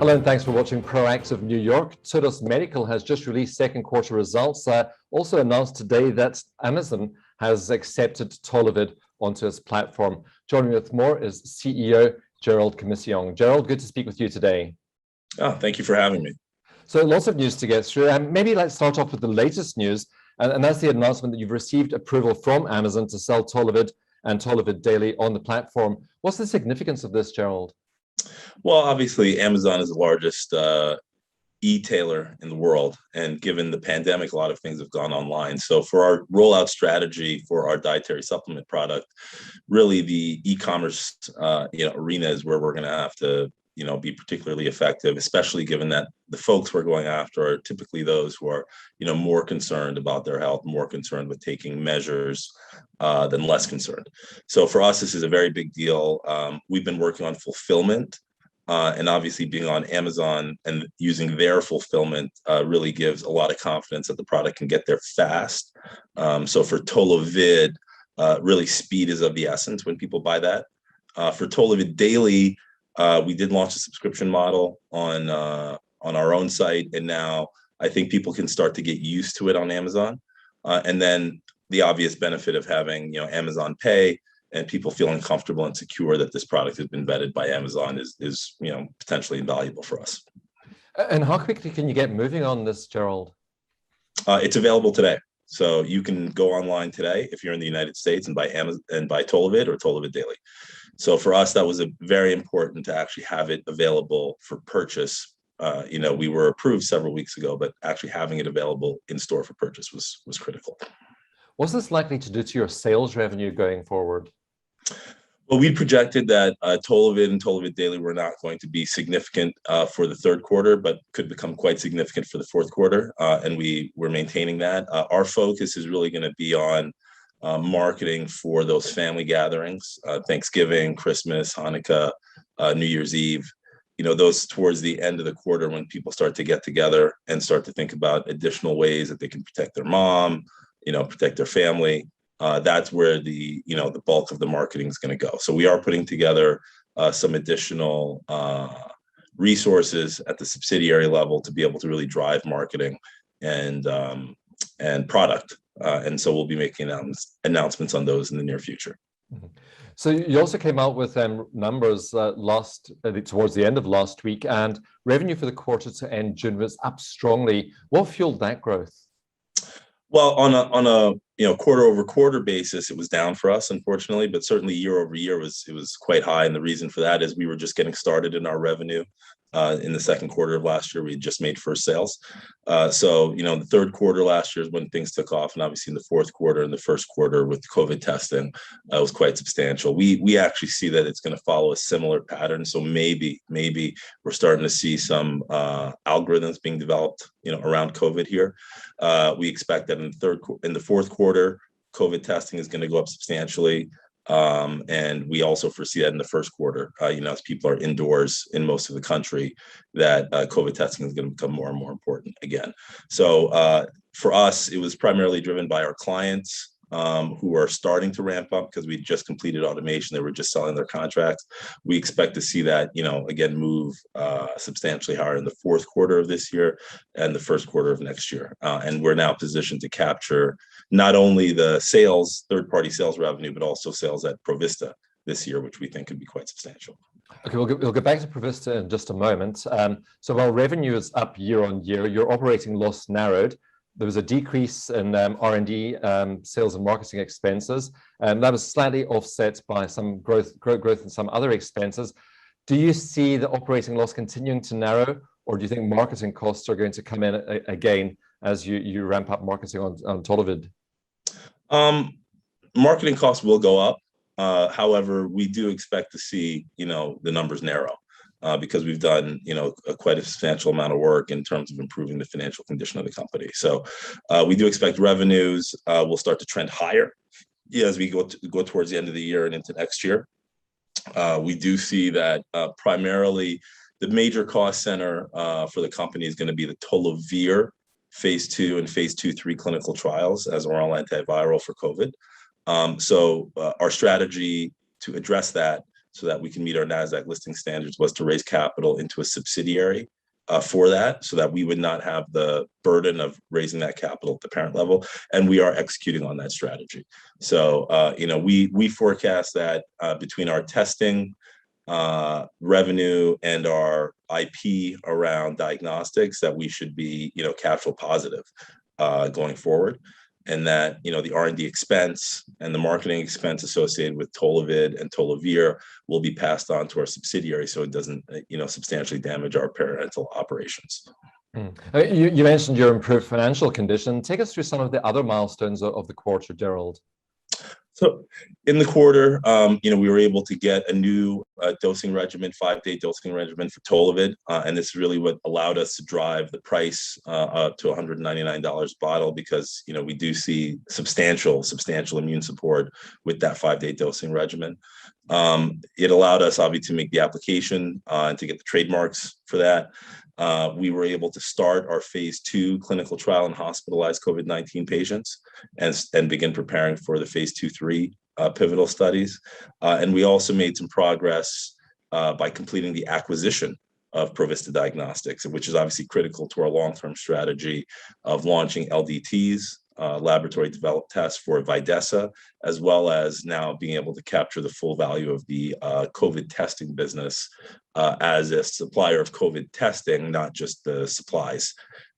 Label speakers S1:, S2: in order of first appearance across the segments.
S1: Hello and thanks for watching Proactive New York. Todos Medical has just released second quarter results. Also announced today that Amazon has accepted Tollovid onto its platform. Joining me with more is CEO Gerald Commission. Gerald, good to speak with you today.
S2: Oh, thank you for having me.
S1: So lots of news to get through. Maybe let's start off with the latest news, and that's the announcement that you've received approval from Amazon to sell Tollovid and Tollovid Daily on the platform. What's the significance of this, Gerald?
S2: Well, obviously, Amazon is the largest e-tailer in the world. And given the pandemic, a lot of things have gone online. So for our rollout strategy for our dietary supplement product, really the e-commerce arena is where we're going to have to be particularly effective, especially given that the folks we're going after are typically those who are, more concerned about their health, more concerned with taking measures than less concerned. So for us, this is a very big deal. We've been working on fulfillment, and obviously being on Amazon and using their fulfillment really gives a lot of confidence that the product can get there fast. So for Tollovid, really speed is of the essence when people buy that. For Tollovid Daily, we did launch a subscription model on our own site, and now I think people can start to get used to it on Amazon. And then the obvious benefit of having Amazon Pay and people feeling comfortable and secure that this product has been vetted by Amazon is potentially invaluable for us.
S1: And how quickly can you get moving on this, Gerald?
S2: It's available today. So you can go online today if you're in the United States and buy Amazon and buy Tollovid or Tollovid Daily. So for us, that was very important to actually have it available for purchase. We were approved several weeks ago, but actually having it available in store for purchase was critical.
S1: What's this likely to do to your sales revenue going forward?
S2: Well, we projected that Tollovid and Tollovid Daily were not going to be significant for the third quarter, but could become quite significant for the fourth quarter, and we're maintaining that. Our focus is really going to be on marketing for those family gatherings, Thanksgiving, Christmas, Hanukkah, New Year's Eve, those towards the end of the quarter when people start to get together and start to think about additional ways that they can protect their mom, protect their family. That's where the bulk of the marketing is going to go. So we are putting together some additional resources at the subsidiary level to be able to really drive marketing and product. And so we'll be making announcements on those in the near future.
S1: Mm-hmm. So you also came out with numbers towards the end of last week, and revenue for the quarter to end June was up strongly. What fueled that growth?
S2: Well, on a quarter over quarter basis, it was down for us, unfortunately, but certainly year over year it was quite high. And the reason for that is we were just getting started in our revenue. In the second quarter of last year, we had just made first sales. So the third quarter last year is when things took off, and obviously in the fourth quarter and the first quarter with COVID testing, it was quite substantial. We actually see that it's going to follow a similar pattern. So maybe we're starting to see some algorithms being developed, around COVID here. We expect that in the fourth quarter, COVID testing is going to go up substantially. And we also foresee that in the first quarter, as people are indoors in most of the country, that COVID testing is going to become more and more important again. So for us, it was primarily driven by our clients who are starting to ramp up because we just completed automation. They were just selling their contracts. We expect to see that, again, move substantially higher in the fourth quarter of this year and the first quarter of next year. And we're now positioned to capture not only the third-party sales revenue, but also sales at Provista this year, which we think could be quite substantial.
S1: Okay, we'll get back to Provista in just a moment. So while revenue is up year on year, your operating loss narrowed. There was a decrease in R&D, sales and marketing expenses, and that was slightly offset by some growth in some other expenses. Do you see the operating loss continuing to narrow, or do you think marketing costs are going to come in again as you ramp up marketing on Tollovid?
S2: Marketing costs will go up. However, we do expect to see, the numbers narrow. Because we've done, quite a substantial amount of work in terms of improving the financial condition of the company. So we do expect revenues will start to trend higher as we go towards the end of the year and into next year. We do see that primarily the major cost center for the company is going to be the Tollovid phase 2 and phase 2/3 clinical trials as oral antiviral for COVID. So our strategy to address that so that we can meet our NASDAQ listing standards was to raise capital into a subsidiary for that, so that we would not have the burden of raising that capital at the parent level. And we are executing on that strategy. So, we forecast that between our testing revenue and our IP around diagnostics, that we should be, cash flow positive going forward. And that, the R&D expense and the marketing expense associated with Tollovid and Tollovid will be passed on to our subsidiary, so it doesn't, substantially damage our parental operations.
S1: You mentioned your improved financial condition. Take us through some of the other milestones of the quarter, Gerald.
S2: So in the quarter, we were able to get a new dosing regimen, 5-day dosing regimen for Tollovid. And this is really what allowed us to drive the price up to $199 a bottle, because, we do see substantial immune support with that 5-day dosing regimen. It allowed us, obviously, to make the application and to get the trademarks for that. We were able to start our phase 2 clinical trial in hospitalized COVID-19 patients and begin preparing for the phase 2-3 pivotal studies. And we also made some progress by completing the acquisition of Provista Diagnostics, which is obviously critical to our long-term strategy of launching LDTs, laboratory developed tests for Videssa, as well as now being able to capture the full value of the COVID testing business as a supplier of COVID testing, not just the supplies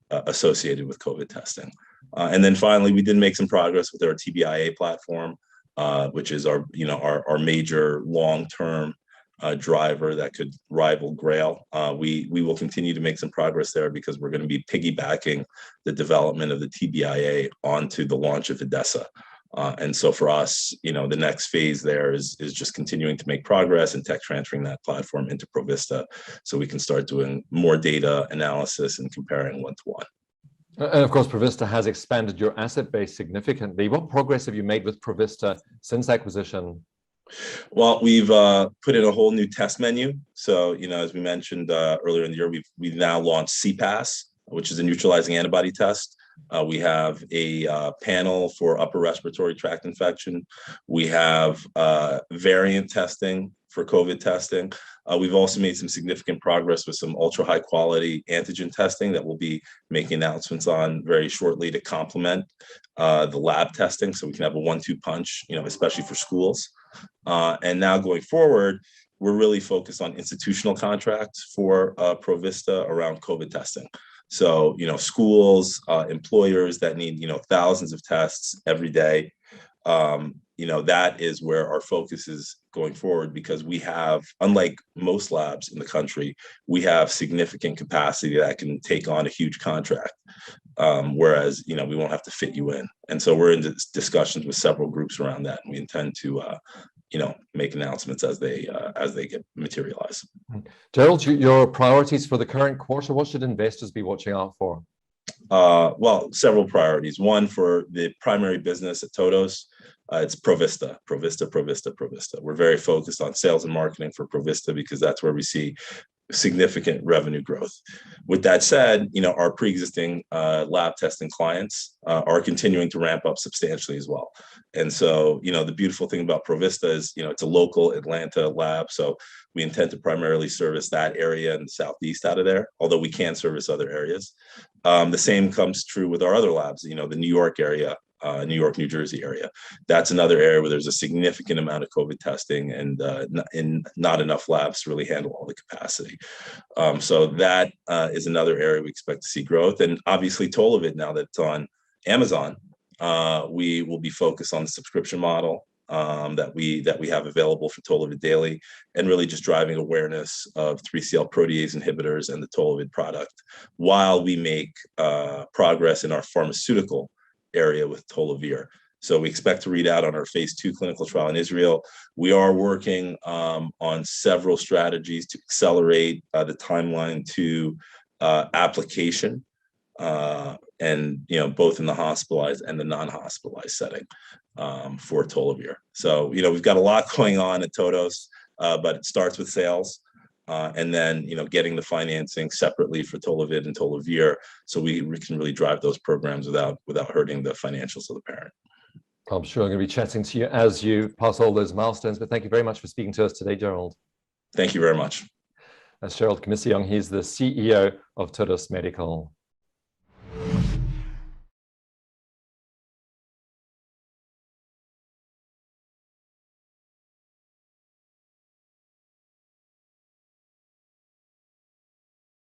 S2: associated with COVID testing. And then finally, we did make some progress with our TBIA platform, which is our major long-term driver that could rival Grail. We will continue to make some progress there, because we're going to be piggybacking the development of the TBIA onto the launch of Videssa. And so for us, the next phase there is just continuing to make progress and tech transferring that platform into Provista, so we can start doing more data analysis and comparing one-to-one.
S1: And of course, Provista has expanded your asset base significantly. What progress have you made with Provista since acquisition?
S2: Well, we've put in a whole new test menu. So, as we mentioned earlier in the year, we've now launched CPAS, which is a neutralizing antibody test. We have a panel for upper respiratory tract infection. We have variant testing for COVID testing. We've also made some significant progress with some ultra high quality antigen testing that we'll be making announcements on very shortly to complement the lab testing, so we can have a 1-2 punch, especially for schools. And now going forward, we're really focused on institutional contracts for Provista around COVID testing. So, schools, employers that need, thousands of tests every day, that is where our focus is going forward, because we have, unlike most labs in the country, we have significant capacity that can take on a huge contract, whereas, we won't have to fit you in. And so we're in discussions with several groups around that, and we intend to, make announcements as they get materialized.
S1: Gerald, your priorities for the current quarter, what should investors be watching out for?
S2: Well, several priorities. One, for the primary business at Todos, it's Provista. We're very focused on sales and marketing for Provista, because that's where we see significant revenue growth. With that said, our pre-existing lab testing clients are continuing to ramp up substantially as well. And so, the beautiful thing about Provista is, it's a local Atlanta lab. So we intend to primarily service that area in the Southeast out of there, although we can service other areas. The same comes true with our other labs, the New York area, New York, New Jersey area. That's another area where there's a significant amount of COVID testing and not enough labs to really handle all the capacity. So that is another area we expect to see growth. And obviously Tollovid, now that it's on Amazon, we will be focused on the subscription model that we have available for Tollovid Daily, and really just driving awareness of 3CL protease inhibitors and the Tollovid product, while we make progress in our pharmaceutical area with Tollovid. So we expect to read out on our phase 2 clinical trial in Israel. We are working on several strategies to accelerate the timeline to application, and both in the hospitalized and the non-hospitalized setting for Tollovid. So we've got a lot going on at Todos, but it starts with sales. And then, getting the financing separately for Tollovid and Tollovid, so we can really drive those programs without hurting the financials of the parent.
S1: I'm sure I'm going to be chatting to you as you pass all those milestones, but thank you very much for speaking to us today, Gerald.
S2: Thank you very much.
S1: That's Gerald Commissiong. He's the CEO of Todos Medical.